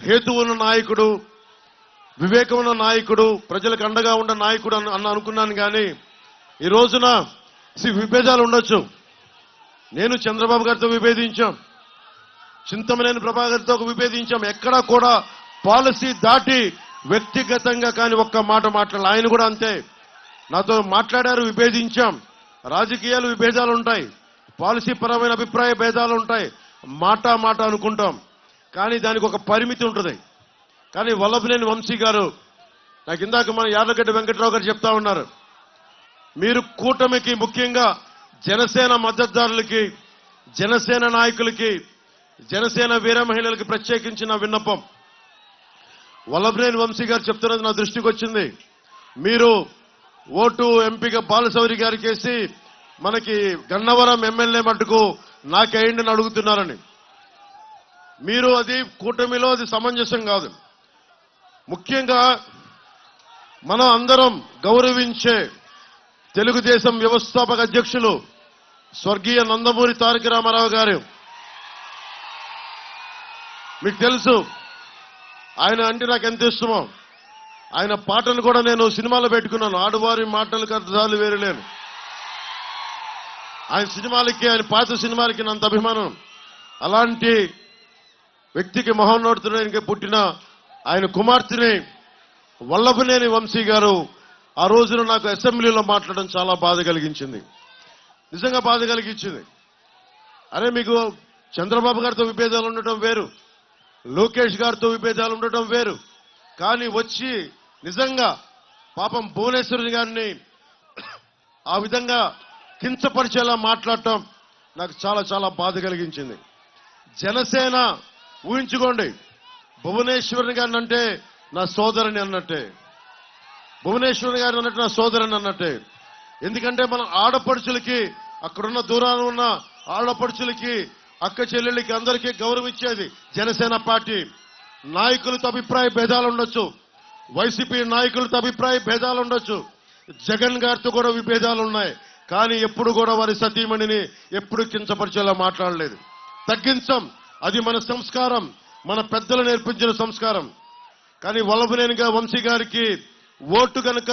హేతు ఉన్న నాయకుడు, వివేకం ఉన్న నాయకుడు, ప్రజలకు అండగా ఉన్న నాయకుడు అనుకున్నాను. కానీ ఈ రోజున విభేదాలు ఉండొచ్చు. నేను చంద్రబాబు గారితో విభేదించాం, చింతమనేని ప్రభాకర్తో విభేదించాం. ఎక్కడా కూడా పాలసీ దాటి వ్యక్తిగతంగా కానీ ఒక్క మాట మాట్లాడాలి. ఆయన కూడా అంతే, నాతో మాట్లాడారు, విభేదించాం. రాజకీయాలు విభేదాలు ఉంటాయి, పాలసీ పరమైన అభిప్రాయ భేదాలు ఉంటాయి, మాట అనుకుంటాం. కానీ దానికి ఒక పరిమితి ఉంటుంది. కానీ వల్లభనేని వంశీ గారు, నాకు ఇందాక మన యార్లగడ్డ వెంకట్రావు గారు చెప్తా ఉన్నారు, మీరు కూటమికి, ముఖ్యంగా జనసేన మద్దతుదారులకి, జనసేన నాయకులకి, జనసేన వీర మహిళలకి ప్రత్యేకించిన విన్నపం. వల్లభనేని వంశీ గారు చెప్తున్నది నా దృష్టికి వచ్చింది. మీరు ఓటు ఎంపీగా బాలశౌరి గారికి వేసి మనకి గన్నవరం ఎమ్మెల్యే మట్టుకు నాకేయండి అని అడుగుతున్నారని. మీరు అది కూటమిలో అది సమంజసం కాదు. ముఖ్యంగా మనం అందరం గౌరవించే తెలుగుదేశం వ్యవస్థాపక అధ్యక్షులు స్వర్గీయ నందమూరి తారక రామారావు గారు, మీకు తెలుసు ఆయన అంటే నాకు ఎంత ఇష్టమో. ఆయన పాటలు కూడా నేను సినిమాలో పెట్టుకున్నాను. ఆడువారి మాటలకు అర్థాలు వేరులేను. ఆయన సినిమాలకి, ఆయన పాత సినిమాలకి నంత అభిమానం. అలాంటి వ్యక్తికి మహోన్నతునికి పుట్టిన ఆయన కుమార్తెని వల్లభనేని వంశీ గారు ఆ రోజున నాకు అసెంబ్లీలో మాట్లాడడం చాలా బాధ కలిగించింది, నిజంగా బాధ కలిగించింది. అరే, మీకు చంద్రబాబు గారితో విభేదాలు ఉండటం వేరు, లోకేష్ గారితో విభేదాలు ఉండటం వేరు, కానీ వచ్చి నిజంగా పాపం భువనేశ్వరి గారిని ఆ విధంగా కించపరిచేలా మాట్లాడటం నాకు చాలా చాలా బాధ కలిగించింది. జనసేన, ఊహించుకోండి, భువనేశ్వరి గారిని అంటే నా సోదరుని అన్నట్టే, భువనేశ్వరి గారిని అన్నట్టు నా సోదరుని అన్నట్టే. ఎందుకంటే మన ఆడపడుచులకి, అక్కడున్న దూరాన ఉన్న ఆడపడుచులకి, అక్క చెల్లెళ్ళకి అందరికీ గౌరవం ఇచ్చేది జనసేన పార్టీ. నాయకులతో అభిప్రాయ భేదాలు ఉండొచ్చు, వైసీపీ నాయకులతో అభిప్రాయ భేదాలు ఉండొచ్చు, జగన్ గారితో కూడా విభేదాలు ఉన్నాయి. కానీ ఎప్పుడు కూడా వారి సతీమణిని ఎప్పుడు కించపరిచేలా మాట్లాడలేదు. తగ్గించం, అది మన సంస్కారం, మన పెద్దలు నేర్పించిన సంస్కారం. కానీ వల్లభనేని వంశీ గారికి ఓటు కనుక